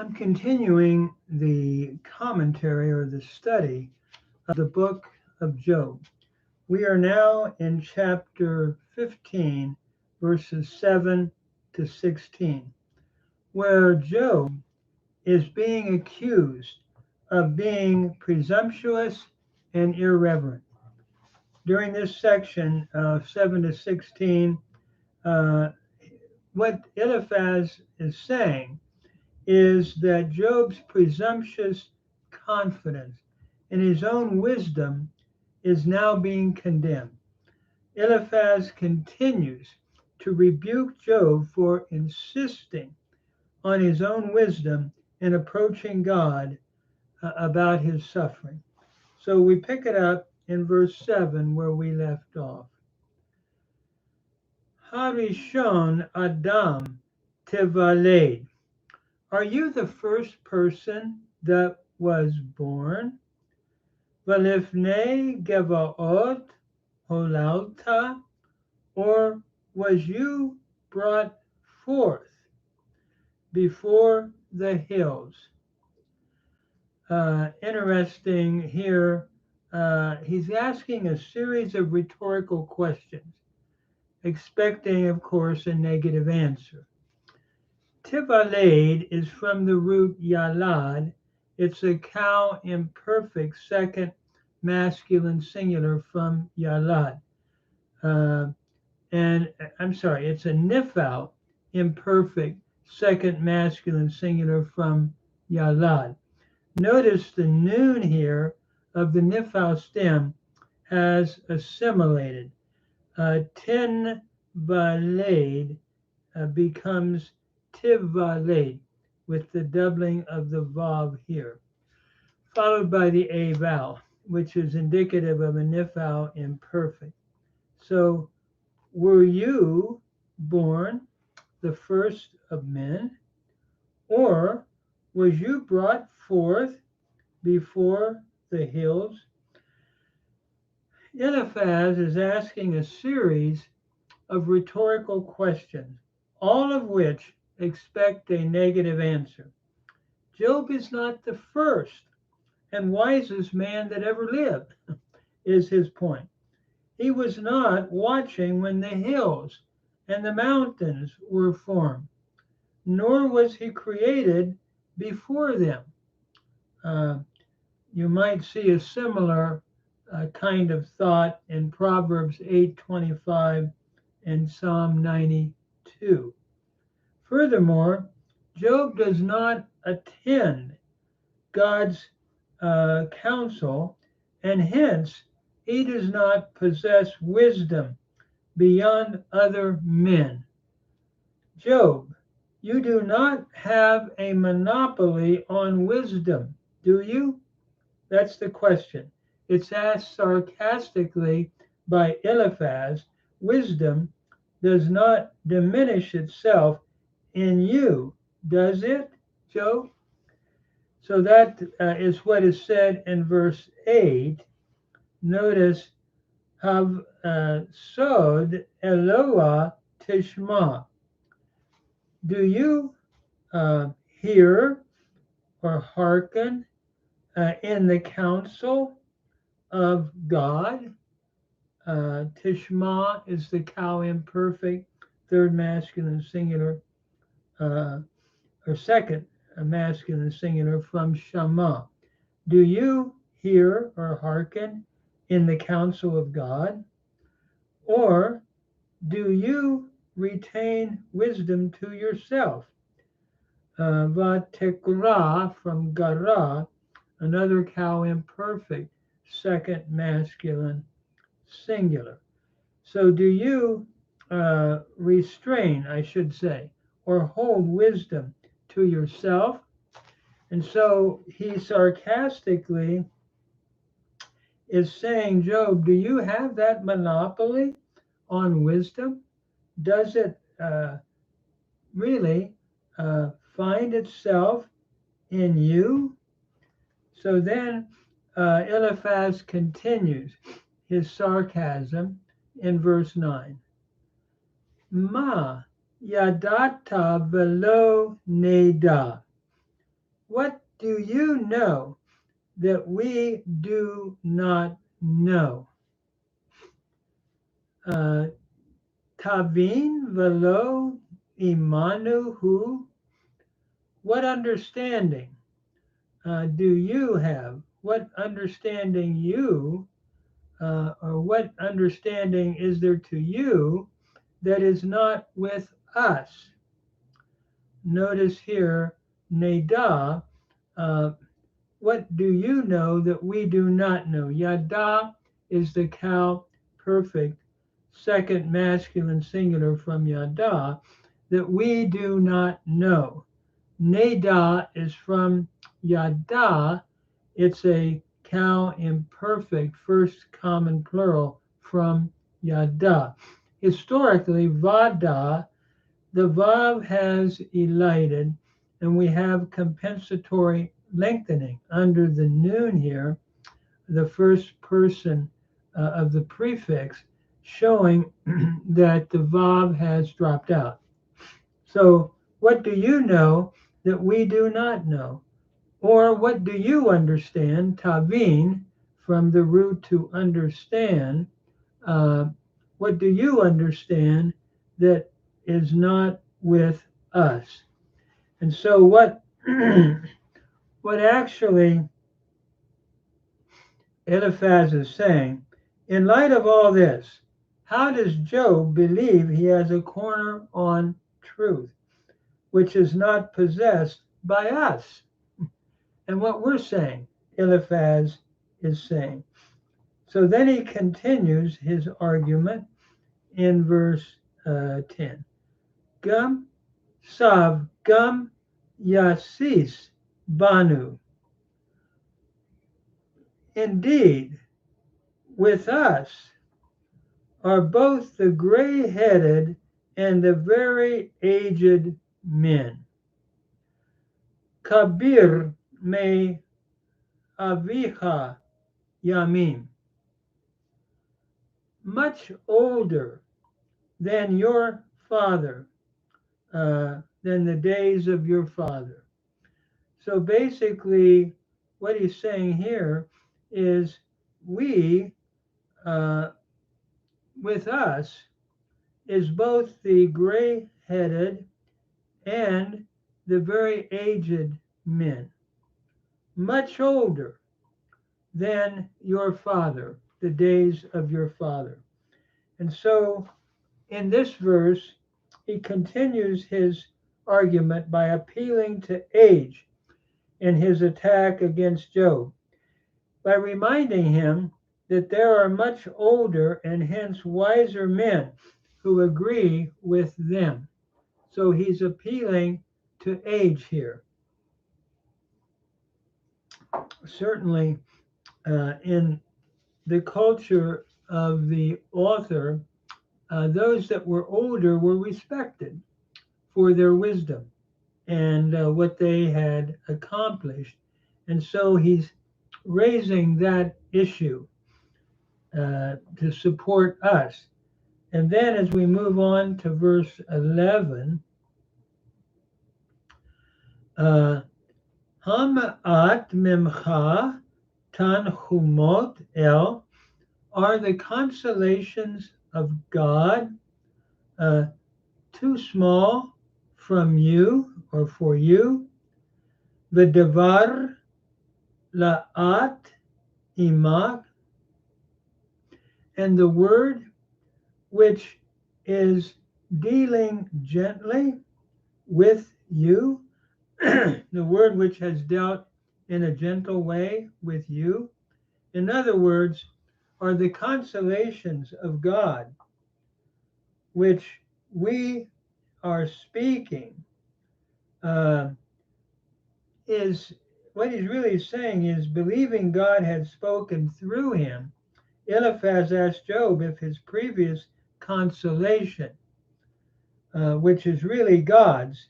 I'm continuing the commentary or the study of the book of Job. We are now in chapter 15, verses 7 to 16, where Job is being accused of being presumptuous and irreverent. During this section of 7 to 16, uh, what Eliphaz is saying is that Job's presumptuous confidence in his own wisdom is now being condemned. Eliphaz continues to rebuke Job for insisting on his own wisdom in approaching God about his suffering. So we pick it up in verse 7 where we left off. Harishon Adam Tivaled. Are you the first person that was born? Valifnei Gevaot Holalta, or was you brought forth before the hills? Interesting here. He's asking a series of rhetorical questions, expecting, of course, a negative answer. Tivaled is from the root yalad. It's a cow imperfect second masculine singular from yalad. And I'm sorry, it's a nifal imperfect second masculine singular from yalad. Notice the noon here of the nifal stem has assimilated. Tin valed becomes tivaled with the doubling of the vav here, followed by the a vowel, which is indicative of a nifal imperfect. So, were you born the first of men, or was you brought forth before the hills? Eliphaz is asking a series of rhetorical questions, all of which expect a negative answer. Job is not the first and wisest man that ever lived, is his point. He was not watching when the hills and the mountains were formed, nor was he created before them. You might see a similar kind of thought in Proverbs 8:25 and Psalm 92. Furthermore, Job does not attend God's counsel, and hence he does not possess wisdom beyond other men. Job, you do not have a monopoly on wisdom, do you? That's the question. It's asked sarcastically by Eliphaz. Wisdom does not diminish itself in you, does it, Job? So that is what is said in verse 8. Notice, Hav Sod Eloah Tishma. Do you hear or hearken in the counsel of God? Tishma is the cow imperfect, third masculine singular, or second masculine singular from Shama. Do you hear or hearken in the counsel of God? Or do you retain wisdom to yourself? Vatekra from Gara, another cow imperfect, second masculine singular. So do you restrain, I should say, or hold wisdom to yourself? And so he sarcastically is saying, Job, do you have that monopoly on wisdom? Does it really find itself in you? So then Eliphaz continues his sarcasm in verse 9. Ma yadata velo neda. what do you know that we do not know? Tavin velo imanu hu. What understanding do you have? What understanding or what understanding is there to you that is not with us? Notice here, neda. What do you know that we do not know? Yada is the cow perfect, second masculine singular from yada, that we do not know. Neda is from yada. It's a cow imperfect, first common plural from yada. Historically, vada, the vav has elided, and we have compensatory lengthening under the noon here, the first person of the prefix, showing that the vav has dropped out. So, what do you know that we do not know? Or what do you understand, tavin, from the root to understand? What do you understand that is not with us? And so what what actually Eliphaz is saying, in light of all this, how does Job believe he has a corner on truth, which is not possessed by us? And what we're saying, Eliphaz is saying. So then he continues his argument in verse 10. Gum sav gum yasis banu. Indeed, with us are both the gray-headed and the very aged men. Kabir me avicha yamim. Much older than your father, than the days of your father. So basically, what he's saying here is we, with us, is both the gray-headed and the very aged men, much older than your father, the days of your father. And so in this verse, he continues his argument by appealing to age in his attack against Job, by reminding him that there are much older and hence wiser men who agree with them. So he's appealing to age here. Certainly, in the culture of the author, those that were older were respected for their wisdom and what they had accomplished. And so he's raising that issue to support us. And then as we move on to verse 11, Hama'at mimcha tanhumot el, are the consolations of God too small from you or for you? V'devar la'at imak, and the word which is dealing gently with you, the word which has dealt in a gentle way with you. In other words, are the consolations of God, which we are speaking, is what he's really saying is, believing God had spoken through him. Eliphaz asked Job if his previous consolation, which is really God's,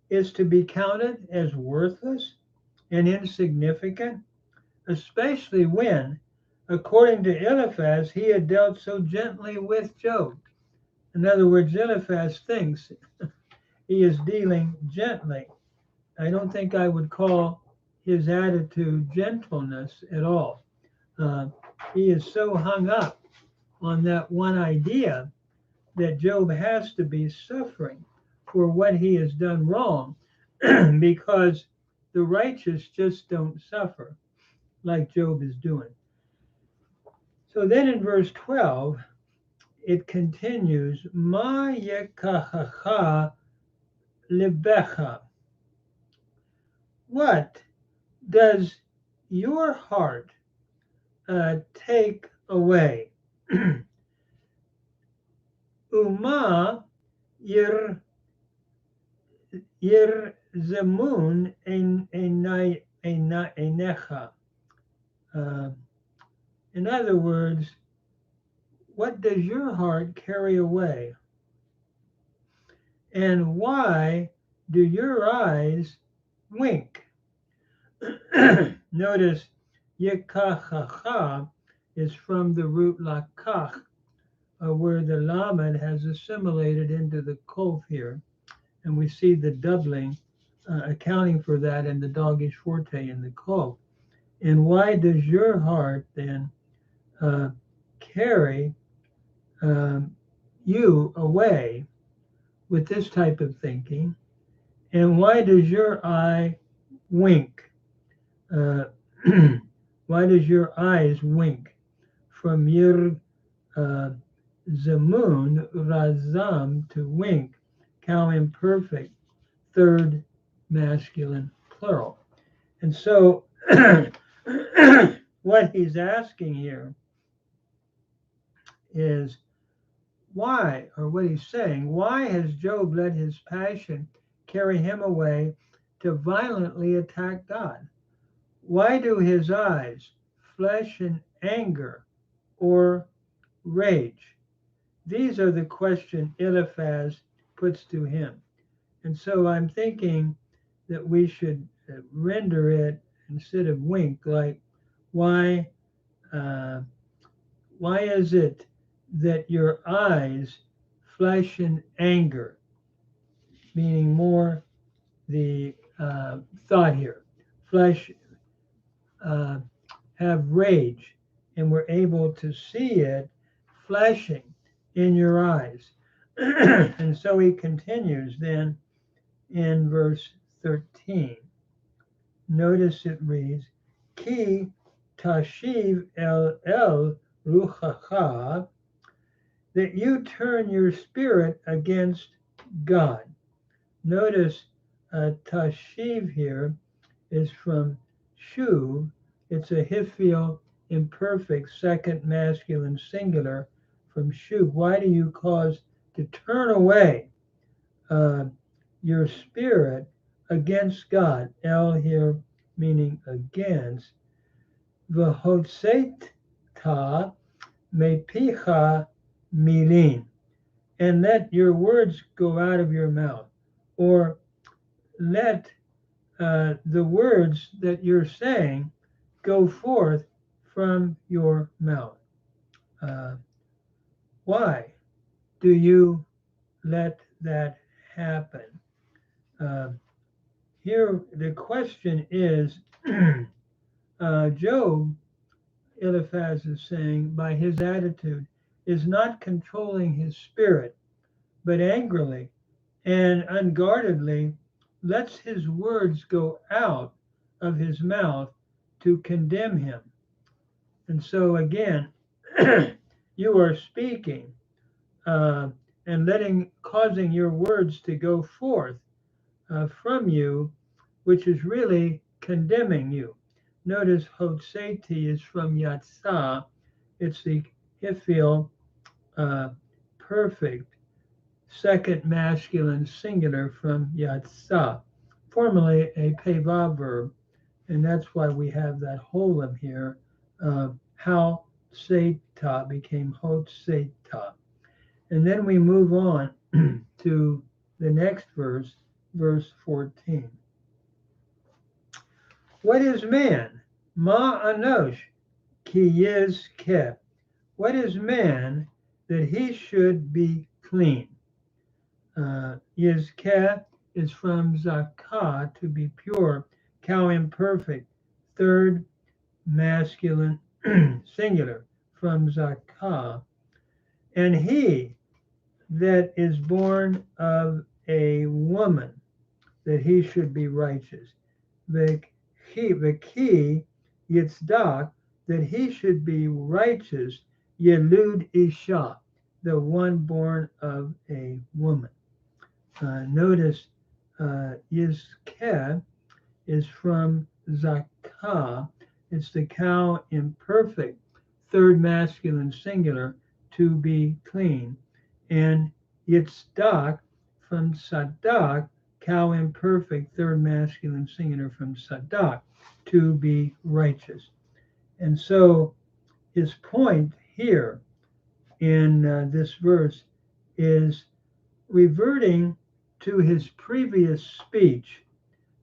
is to be counted as worthless and insignificant, especially when, according to Eliphaz, he had dealt so gently with Job. In other words, Eliphaz thinks he is dealing gently. I don't think I would call his attitude gentleness at all. Uh, he is so hung up on that one idea that Job has to be suffering for what he has done wrong because the righteous just don't suffer like Job is doing. So then in verse 12, it continues, Ma yekachacha libecha. What does your heart take away? Uma yir zemun enecha. In other words, what does your heart carry away? And why do your eyes wink? Notice yekachacha is from the root lakach, where the lamed has assimilated into the kof here. And we see the doubling accounting for that in the dogish forte in the kof. And why does your heart then carry you away with this type of thinking? And why does your eye wink? Why does your eyes wink? From yir zamun, razam, to wink, cow imperfect, third masculine plural. And so what he's asking here is why, or what he's saying, why has Job let his passion carry him away to violently attack God? Why do his eyes flesh in anger or rage? These are the question Eliphaz puts to him. And so I'm thinking that we should render it instead of wink, like why is it that your eyes flash in anger, meaning more the thought here, flesh have rage, and we're able to see it flashing in your eyes. And so he continues then in verse 13. Notice it reads, Ki tashiv el ruchacha, that you turn your spirit against God. Notice tashiv here is from shuv. It's a hiphil imperfect second masculine singular from shuv. Why do you cause to turn away your spirit against God? El here meaning against. V'hotzet ta mepicha milin, and let your words go out of your mouth, or let the words that you're saying go forth from your mouth. Why do you let that happen? Here the question is, Job, Eliphaz is saying, by his attitude, is not controlling his spirit, but angrily and unguardedly lets his words go out of his mouth to condemn him. And so again, you are speaking and causing your words to go forth from you, which is really condemning you. Notice hotseti is from yatsa. It's the hiphil perfect second masculine singular from yatsa, formerly a peva verb, and that's why we have that holem here. How seta became hotseta. And then we move on to the next verse, verse 14. What is man? Ma anosh ki yizkeh. What is man that he should be clean? Yizkeh is from zakah, to be pure. cow imperfect, third masculine singular from zakah. And he that is born of a woman, that he should be righteous. The key yitzdak, that he should be righteous, yelud isha, the one born of a woman. Notice yizkeh is from zakah. It's the cow imperfect, third masculine singular, to be clean. And yitzdak from sadak, cow imperfect, third masculine singular from sadak, to be righteous. And so his point here in this verse is reverting to his previous speech,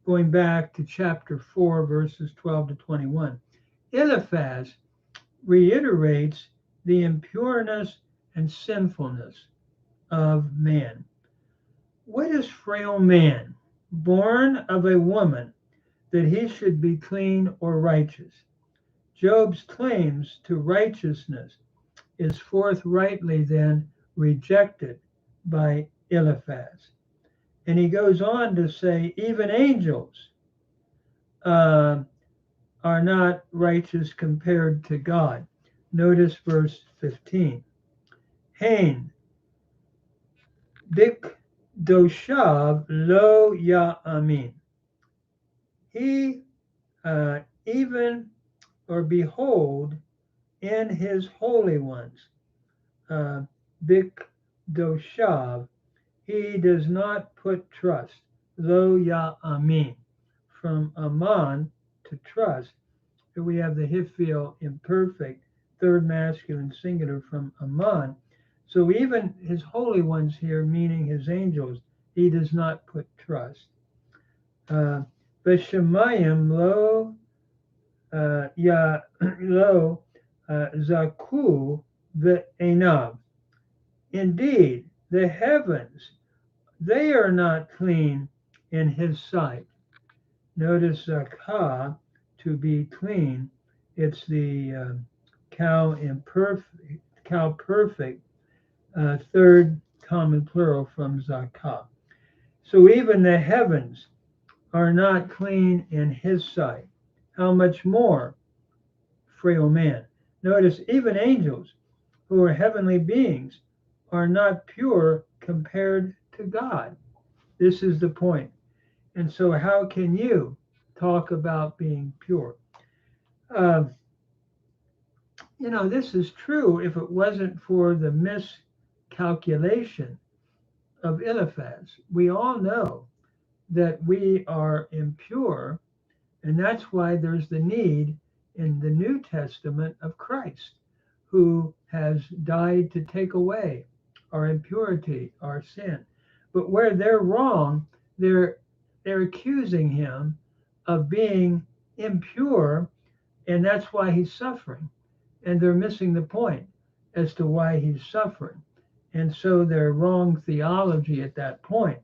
going back to chapter 4, verses 12 to 21. Eliphaz reiterates the impureness and sinfulness of man. What is frail man? Born of a woman, that he should be clean or righteous. Job's claims to righteousness is forthrightly then rejected by Eliphaz. And he goes on to say, even angels are not righteous compared to God. Notice verse 15. Hain, bik doshav lo ya'amin. He even or behold in his holy ones, bik doshav, he does not put trust. Lo ya'amin, from aman, to trust. Here we have the hifil imperfect, third masculine singular from aman. So even his holy ones here, meaning his angels, he does not put trust. V'shemayim lo lo zaku ve'enav. Indeed, the heavens, they are not clean in his sight. Notice zakah, to be clean. It's the cow perfect, third common plural from zakah. So even the heavens are not clean in his sight. How much more frail man? Notice even angels, who are heavenly beings, are not pure compared to God. This is the point. And so how can you talk about being pure? This is true if it wasn't for the miscalculation of Eliphaz. We all know that we are impure, and that's why there's the need in the New Testament of Christ, who has died to take away our impurity, our sin. But where they're wrong, they're accusing him of being impure, and that's why he's suffering. And they're missing the point as to why he's suffering. And so their wrong theology at that point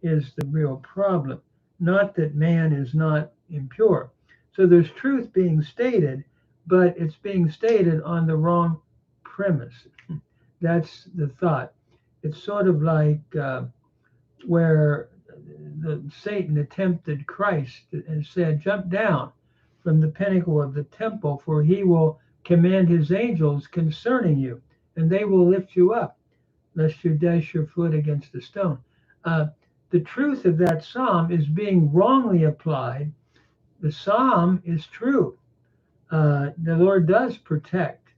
is the real problem, not that man is not impure. So there's truth being stated, but it's being stated on the wrong premise. That's the thought. It's sort of like where Satan tempted Christ and said, jump down from the pinnacle of the temple, for he will command his angels concerning you, and they will lift you up, lest you dash your foot against a stone. The truth of that psalm is being wrongly applied. The psalm is true. The Lord does protect,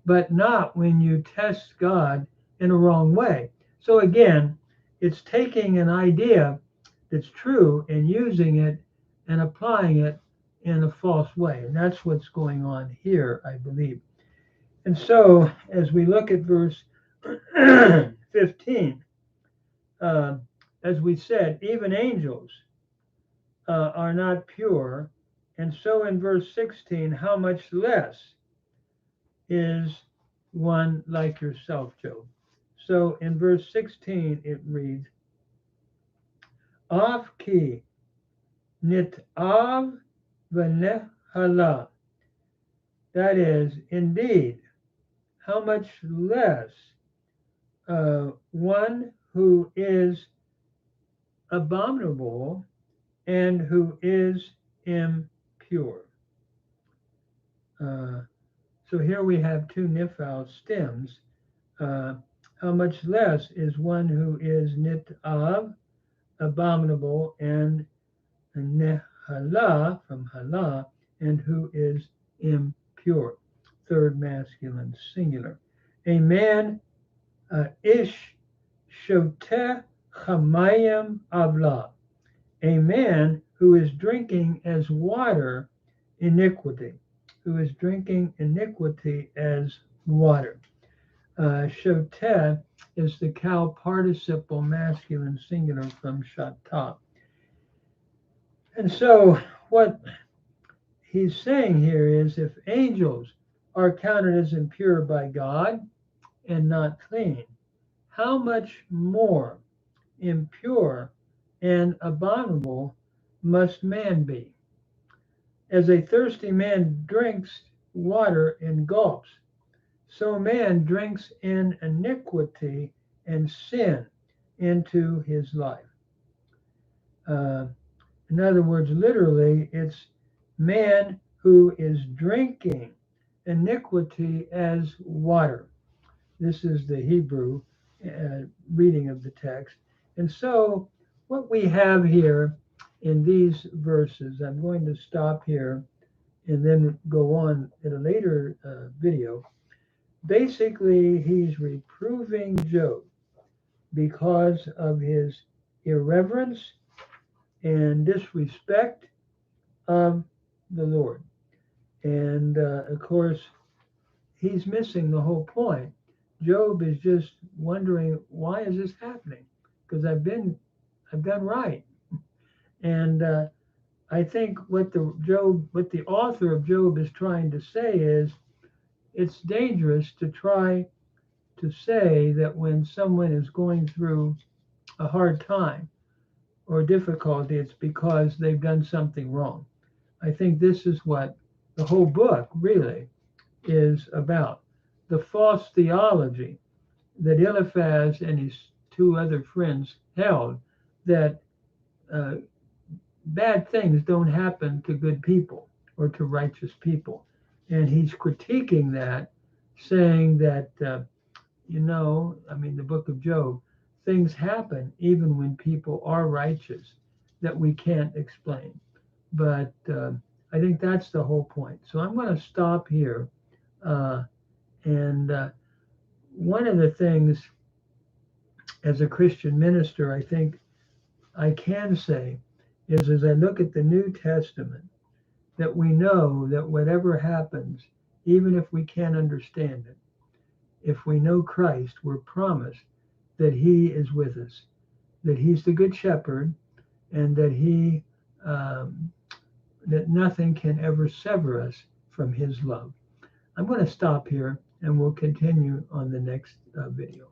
but not when you test God in a wrong way. So again, it's taking an idea that's true and using it and applying it in a false way. And that's what's going on here, I believe. And so as we look at verse 15, as we said, even angels are not pure. And so in verse 16, how much less is one like yourself, Job? So in verse 16, it reads, Af ki nit'av v'nehala. That is, indeed, how much less one who is abominable and who is impure. So here we have two nifal stems. How much less is one who is nit'av, abominable, and nehala, from hala, and who is impure. Third masculine singular. A man, ish shoteh chamayim avla. A man who is drinking as water iniquity, who is drinking iniquity as water. Shoteh is the cow participle masculine singular from shatah. And so what he's saying here is, if angels are counted as impure by God and not clean, how much more impure and abominable must man be? As a thirsty man drinks water in gulps, so man drinks in iniquity and sin into his life. In other words, literally, it's man who is drinking iniquity as water. This is the Hebrew reading of the text. And so what we have here in these verses, I'm going to stop here and then go on in a later video. Basically, he's reproving Job because of his irreverence and disrespect of the Lord. And of course, he's missing the whole point. Job is just wondering, why is this happening? Because I've done right. And I think what the author of Job is trying to say is, it's dangerous to try to say that when someone is going through a hard time or difficulty, it's because they've done something wrong. I think this is what the whole book really is about. The false theology that Eliphaz and his two other friends held, that bad things don't happen to good people or to righteous people. And he's critiquing that, saying that, the book of Job, things happen even when people are righteous that we can't explain. But I think that's the whole point. So I'm going to stop here. And one of the things as a Christian minister, I think I can say is, as I look at the New Testament, that we know that whatever happens, even if we can't understand it, if we know Christ, we're promised that he is with us, that he's the good shepherd, and that that nothing can ever sever us from his love. I'm going to stop here and we'll continue on the next video.